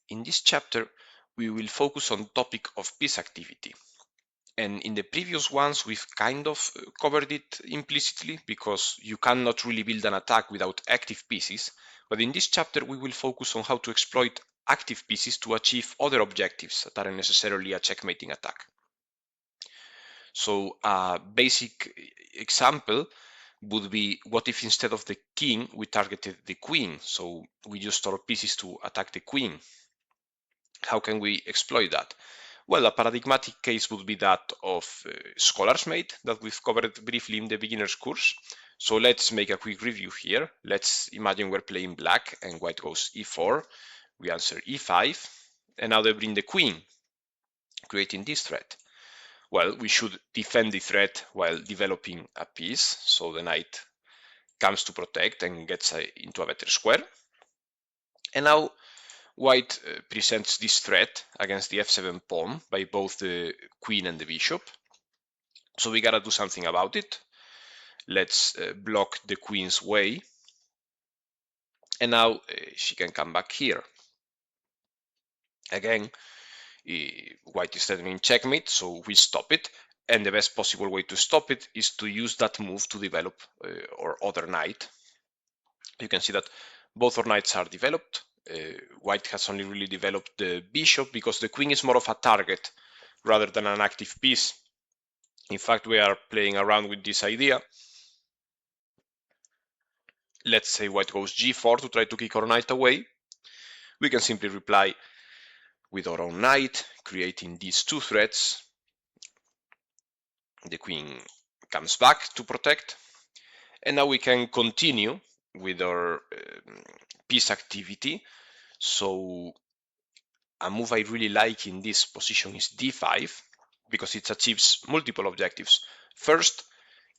In this chapter, we will focus on the topic of piece activity. And in the previous ones, we've kind of covered it implicitly because you cannot really build an attack without active pieces. But in this chapter, we will focus on how to exploit active pieces to achieve other objectives that aren't necessarily a checkmating attack. So a basic example would be, what if instead of the king, we targeted the queen? So we used our pieces to attack the queen. How can we exploit that? Well, a paradigmatic case would be that of Scholar's Mate that we've covered briefly in the beginner's course. So let's make a quick review here. Let's imagine we're playing black and white goes e4. We answer e5, and now they bring the queen, creating this threat. Well, we should defend the threat while developing a piece, so the knight comes to protect and gets into a better square. And now white presents this threat against the f7 pawn by both the queen and the bishop. So we gotta do something about it. Let's block the queen's way. And now she can come back here. Again, white is threatening checkmate, so we stop it. And the best possible way to stop it is to use that move to develop our other knight. You can see that both our knights are developed. White has only really developed the bishop because the queen is more of a target rather than an active piece. In fact, we are playing around with this idea. Let's say white goes g4 to try to kick our knight away. We can simply reply with our own knight, creating these two threats. The queen comes back to protect. And now we can continue with our piece activity. So a move I really like in this position is d5 because it achieves multiple objectives. First,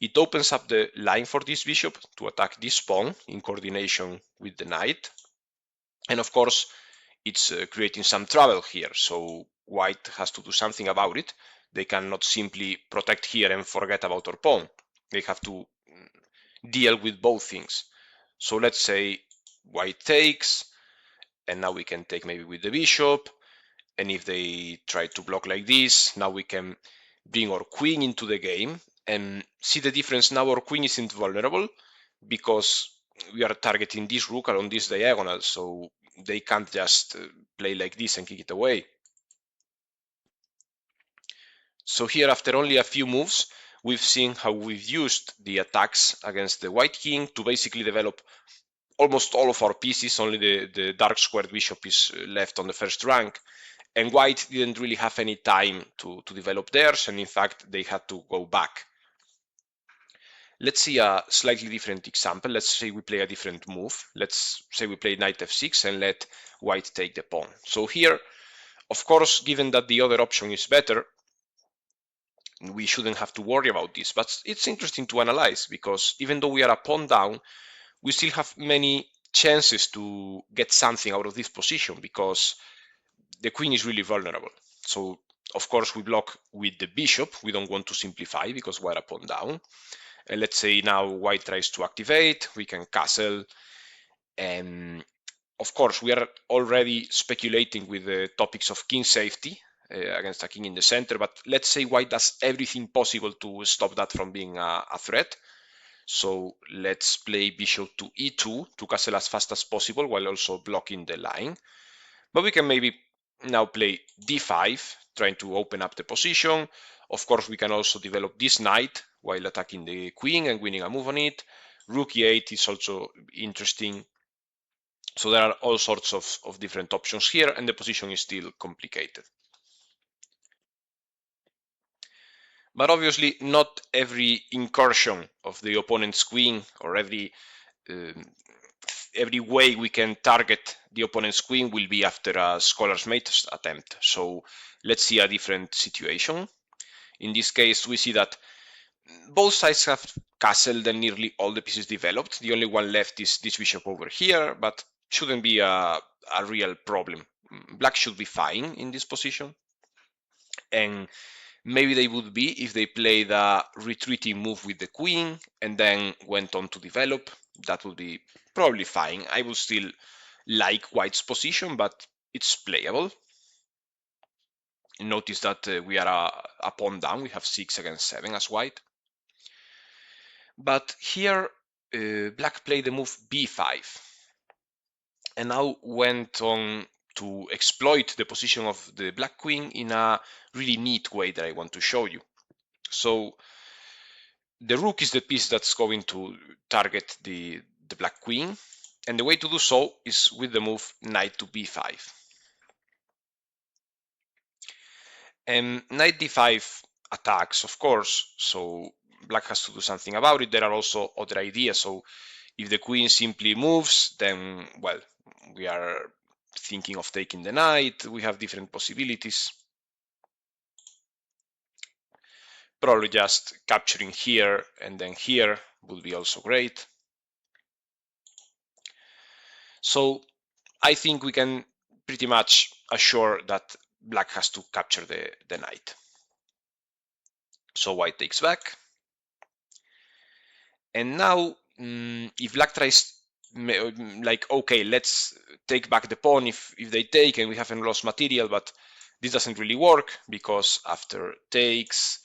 it opens up the line for this bishop to attack this pawn in coordination with the knight. And of course, it's creating some trouble here, so white has to do something about it. They cannot simply protect here and forget about our pawn. They have to deal with both things. So let's say white takes, and now we can take maybe with the bishop. And if they try to block like this, now we can bring our queen into the game. And see the difference, now our queen isn't vulnerable because we are targeting this rook along this diagonal, so they can't just play like this and kick it away. So here, after only a few moves, we've seen how we've used the attacks against the white king to basically develop almost all of our pieces. Only the dark squared bishop is left on the first rank. And white didn't really have any time to develop theirs, and in fact, they had to go back. Let's see a slightly different example. Let's say we play a different move. Let's say we play knight f6 and let white take the pawn. So here, of course, given that the other option is better, we shouldn't have to worry about this. But it's interesting to analyze because even though we are a pawn down, we still have many chances to get something out of this position because the queen is really vulnerable. So of course we block with the bishop. We don't want to simplify because we're a pawn down. And let's say now white tries to activate, we can castle. And of course we are already speculating with the topics of king safety against a king in the center, but let's say white does everything possible to stop that from being a threat. So let's play bishop to e2 to castle as fast as possible while also blocking the line. But we can maybe now play d5, trying to open up the position. Of course, we can also develop this knight while attacking the queen and winning a move on it. Rook e8 is also interesting. So there are all sorts of different options here, and the position is still complicated. But obviously, not every incursion of the opponent's queen or every way we can target the opponent's queen will be after a Scholar's Mate attempt. So let's see a different situation. In this case, we see that both sides have castled and nearly all the pieces developed. The only one left is this bishop over here, but shouldn't be a real problem. Black should be fine in this position. And maybe they would be if they played a retreating move with the queen and then went on to develop. That would be probably fine. I would still like white's position, but it's playable. Notice that we are a pawn down. We have 6 against 7 as white. But here, black played the move b5, and now went on to exploit the position of the black queen in a really neat way that I want to show you. So the rook is the piece that's going to target the black queen, and the way to do so is with the move knight to b5. And knight d5 attacks, of course, so black has to do something about it. There are also other ideas. So if the queen simply moves, then, well, we are thinking of taking the knight. We have different possibilities. Probably just capturing here and then here would be also great. So I think we can pretty much assure that black has to capture the knight. So white takes back. And now, if black tries, like, okay, let's take back the pawn if they take and we haven't lost material, but this doesn't really work because after takes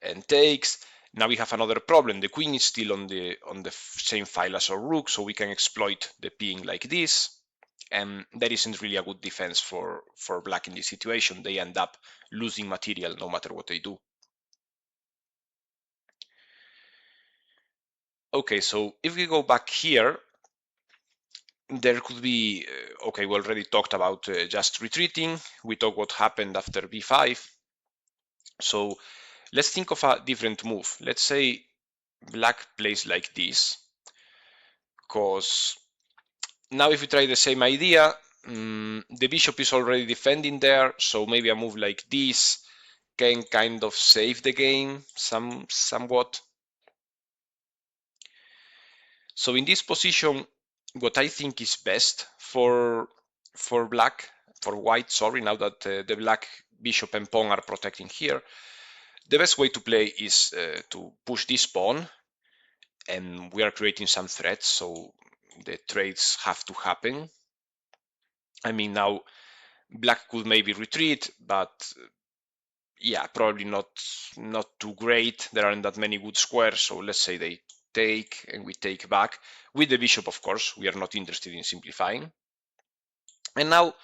and takes, now we have another problem. The queen is still on the same file as our rook, so we can exploit the ping like this. And that isn't really a good defense for black in this situation. They end up losing material no matter what they do. Okay, so if we go back here, there could be, okay, we already talked about just retreating. We talked what happened after b5. So let's think of a different move. Let's say black plays like this, because now if we try the same idea, the bishop is already defending there, so maybe a move like this can kind of save the game somewhat. So in this position, what I think is best for white, sorry, now that the black bishop and pawn are protecting here, the best way to play is to push this pawn, and we are creating some threats, so the trades have to happen. I mean, now black could maybe retreat, but yeah, probably not too great. There aren't that many good squares, so let's say they take and we take back with the bishop. Of course, we are not interested in simplifying. And now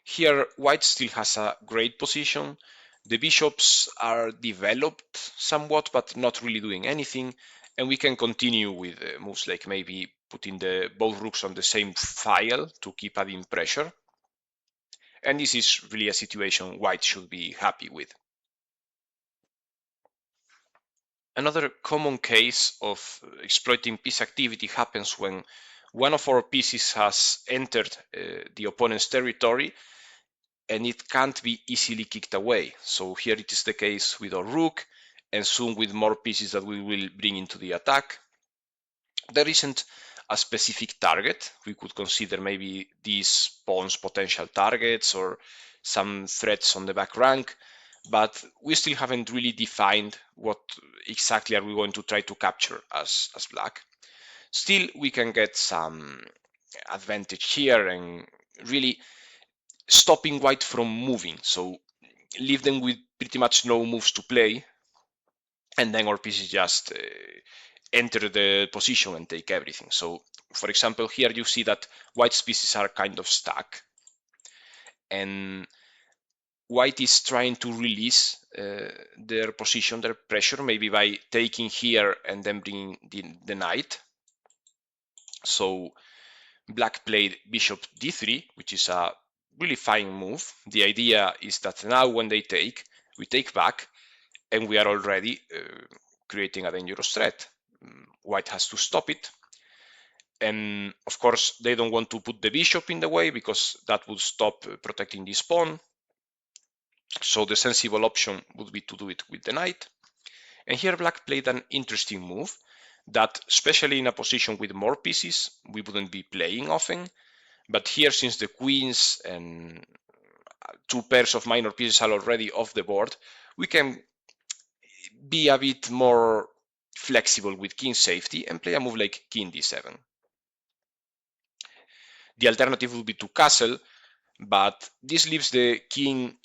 here white still has a great position. The bishops are developed somewhat, but not really doing anything, and we can continue with moves like maybe putting both rooks on the same file to keep adding pressure. And this is really a situation white should be happy with. Another common case of exploiting piece activity happens when one of our pieces has entered the opponent's territory and it can't be easily kicked away. So here it is the case with our rook, and soon with more pieces that we will bring into the attack. There isn't a specific target. We could consider maybe these pawns potential targets or some threats on the back rank, but we still haven't really defined what exactly are we going to try to capture as black. Still, we can get some advantage here and really stopping white from moving. So leave them with pretty much no moves to play, and then our pieces just enter the position and take everything. So for example, here you see that white's pieces are kind of stuck, and white is trying to release their position, their pressure, maybe by taking here and then bringing the knight. So black played bishop d3, which is a really fine move. The idea is that now when they take, we take back, and we are already creating a dangerous threat. White has to stop it. And of course, they don't want to put the bishop in the way because that would stop protecting this pawn. So the sensible option would be to do it with the knight. And here black played an interesting move that, especially in a position with more pieces, we wouldn't be playing often. But here, since the queens and two pairs of minor pieces are already off the board, we can be a bit more flexible with king safety and play a move like king d7. The alternative would be to castle, but this leaves the king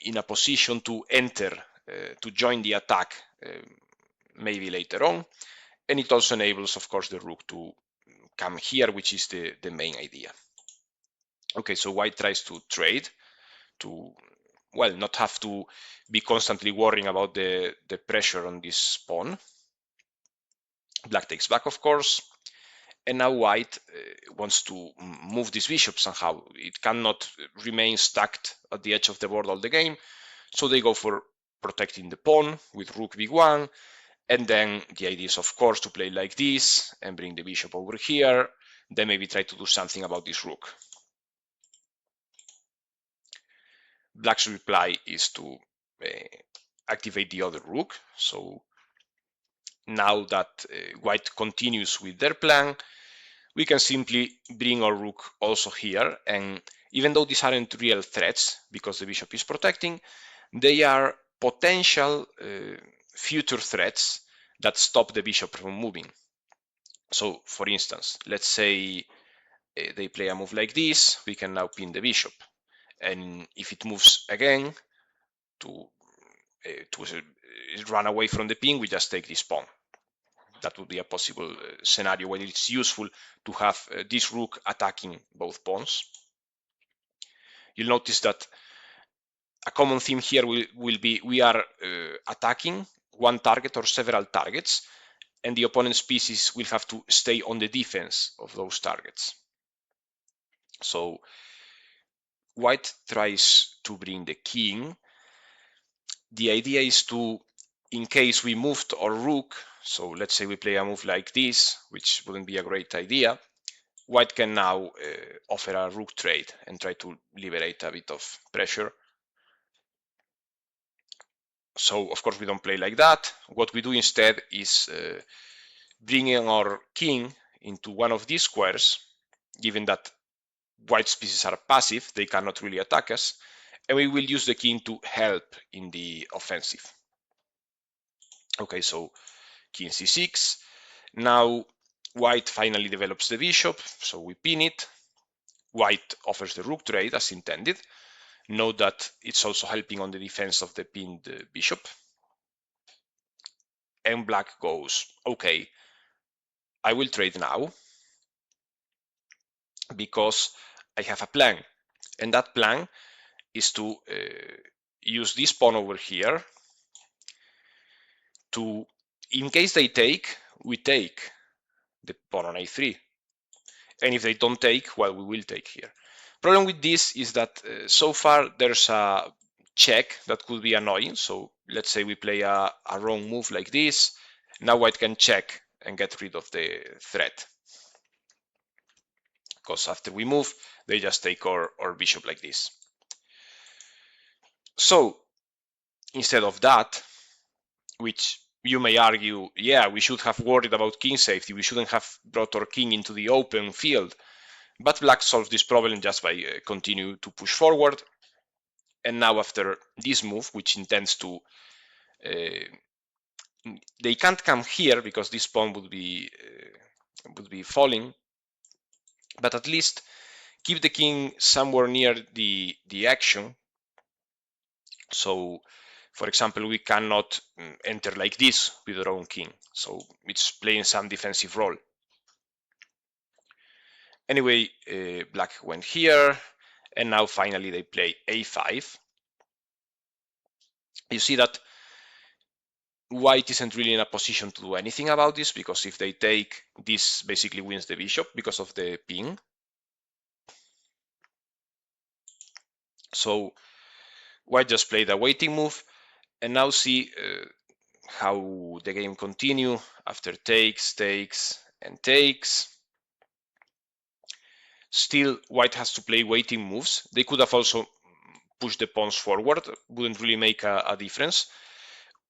in a position to enter, to join the attack maybe later on, and it also enables, of course, the rook to come here, which is the main idea. Okay, so white tries to trade to, well, not have to be constantly worrying about the pressure on this pawn. Black takes back, of course, and now white wants to move this bishop somehow. It cannot remain stuck at the edge of the board all the game, so they go for protecting the pawn with rook b1, and then the idea is, of course, to play like this and bring the bishop over here, then maybe try to do something about this rook. Black's reply is to activate the other rook. So now that white continues with their plan, we can simply bring our rook also here. And even though these aren't real threats because the bishop is protecting, they are potential future threats that stop the bishop from moving. So for instance, let's say they play a move like this, we can now pin the bishop. And if it moves again to run away from the pin, we just take this pawn. That would be a possible scenario where it's useful to have this rook attacking both pawns. You'll notice that a common theme here will be we are attacking one target or several targets, and the opponent's pieces will have to stay on the defense of those targets. So white tries to bring the king. The idea is to, in case we moved our rook, so let's say we play a move like this, which wouldn't be a great idea, white can now offer a rook trade and try to liberate a bit of pressure. So of course we don't play like that. What we do instead is bringing our king into one of these squares, given that white's pieces are passive, they cannot really attack us, and we will use the king to help in the offensive. Okay, so king c6. Now white finally develops the bishop, so we pin it. White offers the rook trade as intended. Note that it's also helping on the defense of the pinned bishop. And black goes, okay, I will trade now because I have a plan. And that plan is to use this pawn over here to, in case they take, we take the pawn on a3. And if they don't take, well, we will take here. Problem with this is that so far there's a check that could be annoying. So let's say we play a wrong move like this. Now white can check and get rid of the threat. Because after we move, they just take our bishop like this. So instead of that, which you may argue, yeah, we should have worried about king safety. We shouldn't have brought our king into the open field. But black solved this problem just by continue to push forward. And now after this move, which intends to, they can't come here because this pawn would be falling, but at least keep the king somewhere near the action. So, for example, we cannot enter like this with our own king. So it's playing some defensive role. Anyway, black went here, and now finally they play a5. You see that white isn't really in a position to do anything about this, because if they take, this basically wins the bishop because of the ping. So white just played a waiting move, and now see how the game continue after takes, takes, and takes. Still, white has to play waiting moves. They could have also pushed the pawns forward, wouldn't really make a difference.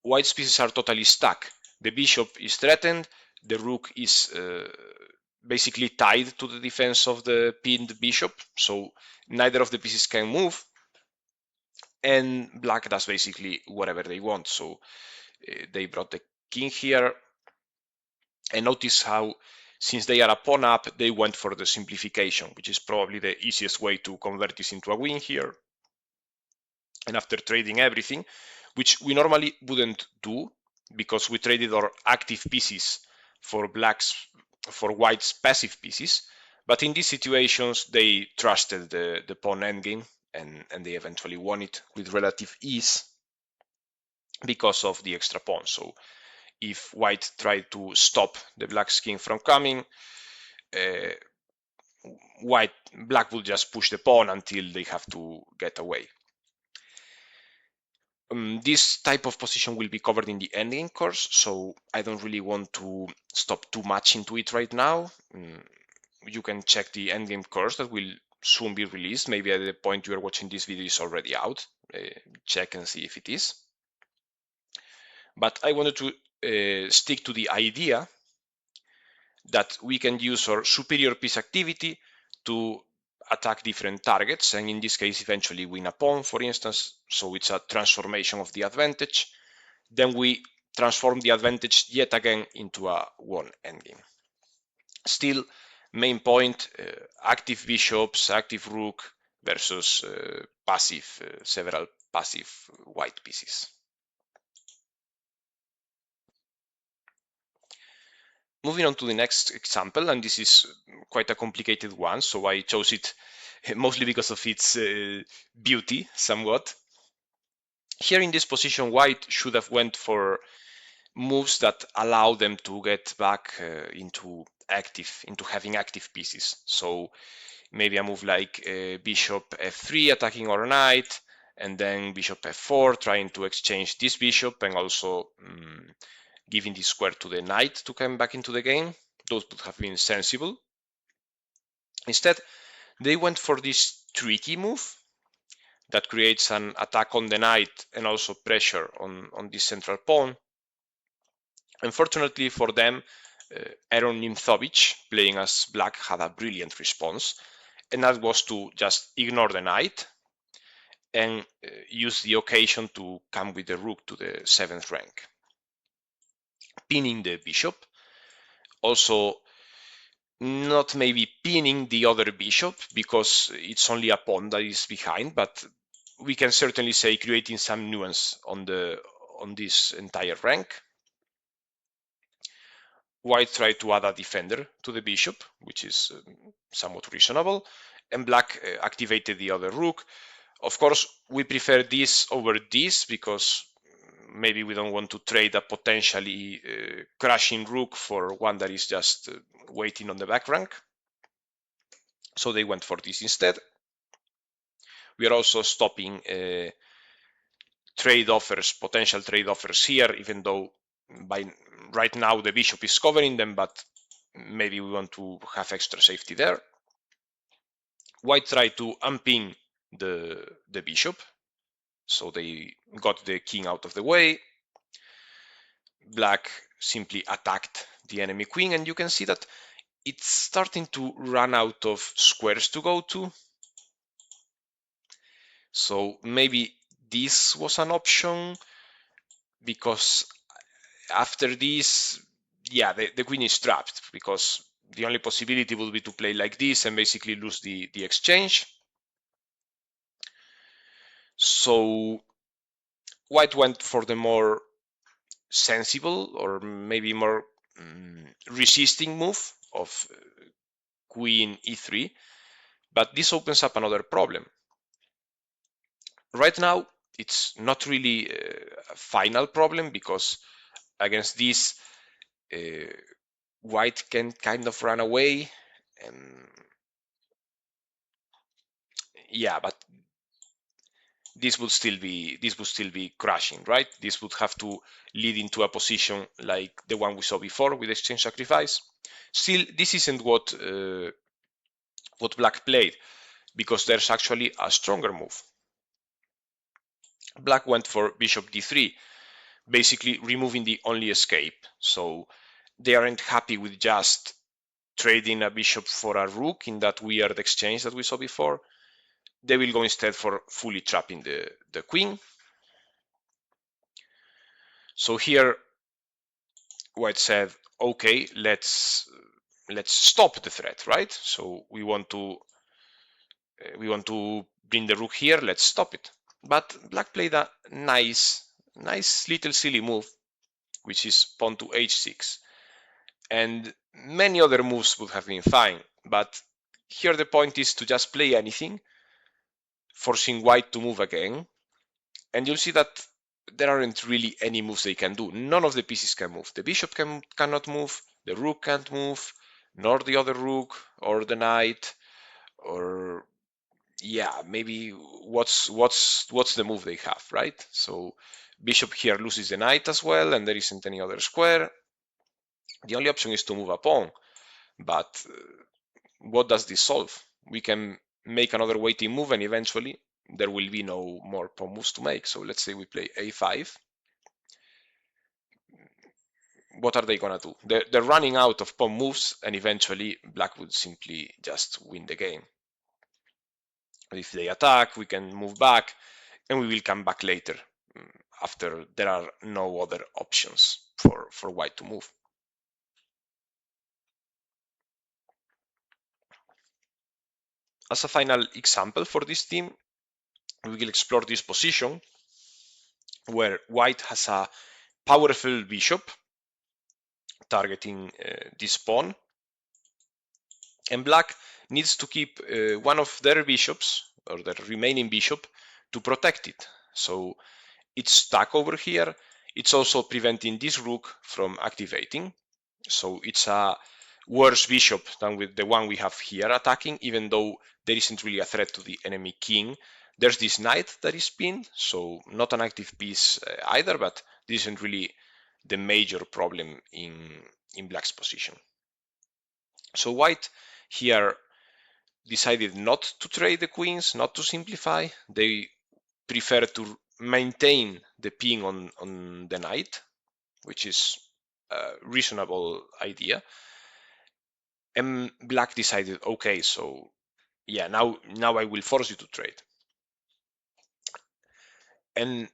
White's pieces are totally stuck. The bishop is threatened, the rook is basically tied to the defense of the pinned bishop, so neither of the pieces can move, and black does basically whatever they want. So they brought the king here, and notice how Since they are a pawn up, they went for the simplification, which is probably the easiest way to convert this into a win here. And after trading everything, which we normally wouldn't do because we traded our active pieces for white's passive pieces, but in these situations they trusted the pawn endgame, and they eventually won it with relative ease because of the extra pawn. So if white tried to stop the black's king from coming, black will just push the pawn until they have to get away. This type of position will be covered in the endgame course, so I don't really want to stop too much into it right now. You can check the endgame course that will soon be released. Maybe at the point you are watching this video is already out. Check and see if it is. But I wanted to stick to the idea that we can use our superior piece activity to attack different targets, and in this case eventually win a pawn, for instance. So it's a transformation of the advantage. Then we transform the advantage yet again into a won endgame. Still, main point, active bishops, active rook versus several passive white pieces. Moving on to the next example, and this is quite a complicated one, so I chose it mostly because of its beauty, somewhat. Here in this position, white should have went for moves that allow them to get back into having active pieces. So maybe a move like bishop f3 attacking our knight, and then bishop f4 trying to exchange this bishop and also giving this square to the knight to come back into the game. Those would have been sensible. Instead, they went for this tricky move that creates an attack on the knight and also pressure on this central pawn. Unfortunately for them, Aaron Nimzowitsch, playing as black, had a brilliant response, and that was to just ignore the knight and use the occasion to come with the rook to the 7th rank, pinning the bishop. Also, not maybe pinning the other bishop because it's only a pawn that is behind, but we can certainly say creating some nuance on this entire rank. White tried to add a defender to the bishop, which is somewhat reasonable, and black activated the other rook. Of course, we prefer this over this because maybe we don't want to trade a potentially crashing rook for one that is just waiting on the back rank. So they went for this instead. We are also stopping potential trade offers here, even though right now the bishop is covering them, but maybe we want to have extra safety there. White tried to unpin the bishop, so they got the king out of the way. Black simply attacked the enemy queen, and you can see that it's starting to run out of squares to go to. So maybe this was an option, because after this, yeah, the queen is trapped, because the only possibility will be to play like this and basically lose the exchange. So white went for the more sensible or maybe more resisting move of queen e3, but this opens up another problem. Right now, it's not really a final problem, because against this, white can kind of run away. Yeah, but this would still be crashing, right? This would have to lead into a position like the one we saw before with exchange sacrifice. Still, this isn't what black played, because there's actually a stronger move. Black went for bishop d3, basically removing the only escape. So they aren't happy with just trading a bishop for a rook in that weird exchange that we saw before. They will go instead for fully trapping the queen. So here white said, okay, let's let's stop the threat, right? So we want to bring the rook here, let's stop it. But black played a nice little silly move, which is pawn to h6. And many other moves would have been fine, but here the point is to just play anything, forcing white to move again. And you'll see that there aren't really any moves they can do. None of the pieces can move. The bishop cannot move, the rook can't move, nor the other rook or the knight, or yeah, maybe what's the move they have, right? So bishop here loses the knight as well, and there isn't any other square. The only option is to move a pawn, but what does this solve? We can make another waiting move, and eventually there will be no more pawn moves to make. So let's say we play a5. What are they gonna do? They're running out of pawn moves, and eventually black would simply just win the game. If they attack, we can move back, and we will come back later after there are no other options for white to move. As a final example for this theme, we will explore this position where white has a powerful bishop targeting this pawn, and black needs to keep one of their bishops, or the remaining bishop, to protect it. So it's stuck over here. It's also preventing this rook from activating. So it's a worse bishop than with the one we have here attacking, even though there isn't really a threat to the enemy king. There's this knight that is pinned, so not an active piece either, but this isn't really the major problem in black's position. So white here decided not to trade the queens, not to simplify. They prefer to maintain the pin on the knight, which is a reasonable idea. And black decided, okay, so yeah, now I will force you to trade. And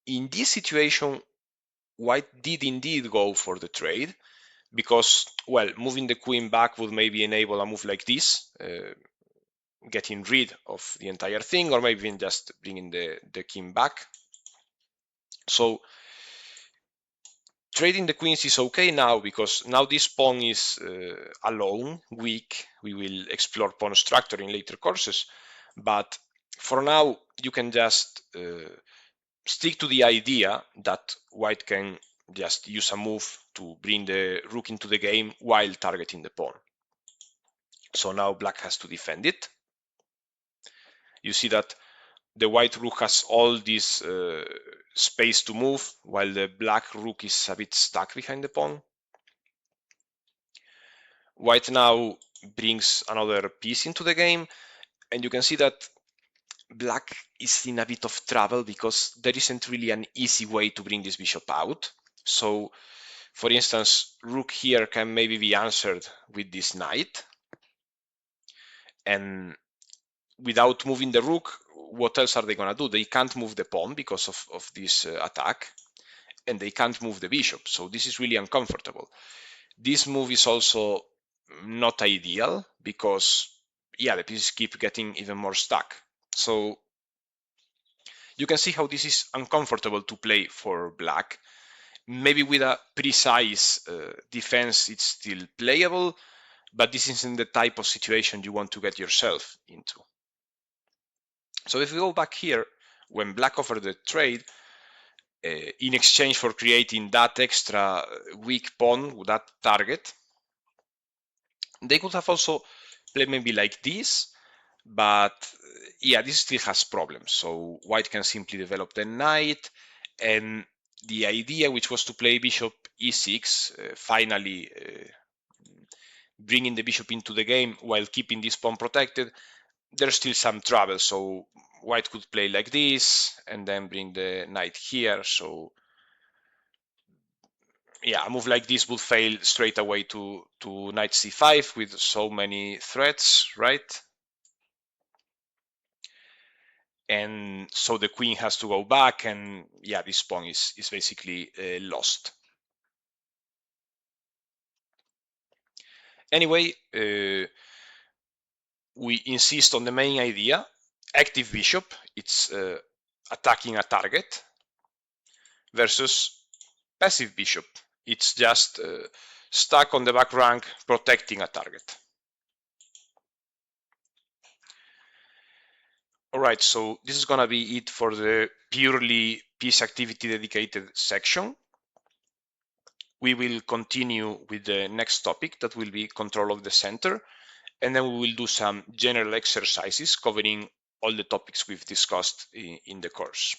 in this situation, white did indeed go for the trade, because, well, moving the queen back would maybe enable a move like this, getting rid of the entire thing, or maybe even just bringing the king back. So trading the queens is okay now, because now this pawn is alone, weak. We will explore pawn structure in later courses, but for now you can just stick to the idea that white can just use a move to bring the rook into the game while targeting the pawn. So now black has to defend it. You see that the white rook has all this space to move, while the black rook is a bit stuck behind the pawn. White now brings another piece into the game, and you can see that black is in a bit of trouble because there isn't really an easy way to bring this bishop out. So, for instance, rook here can maybe be answered with this knight, and without moving the rook, what else are they going to do? They can't move the pawn because of this attack, and they can't move the bishop, so this is really uncomfortable. This move is also not ideal because, yeah, the pieces keep getting even more stuck. So you can see how this is uncomfortable to play for black. Maybe with a precise defense it's still playable, but this isn't the type of situation you want to get yourself into. So if we go back here, when black offered the trade, in exchange for creating that extra weak pawn with that target, they could have also played maybe like this, but yeah, this still has problems. So white can simply develop the knight, and the idea, which was to play bishop e6, finally bringing the bishop into the game while keeping this pawn protected, there's still some trouble. So white could play like this and then bring the knight here. So yeah, a move like this would fail straight away to knight c5 with so many threats, right? And so the queen has to go back, and yeah, this pawn is basically lost. Anyway, we insist on the main idea. Active bishop, it's attacking a target, versus passive bishop, it's just stuck on the back rank protecting a target. All right, so this is gonna be it for the purely piece activity dedicated section. We will continue with the next topic, that will be control of the center, and then we will do some general exercises covering all the topics we've discussed in the course.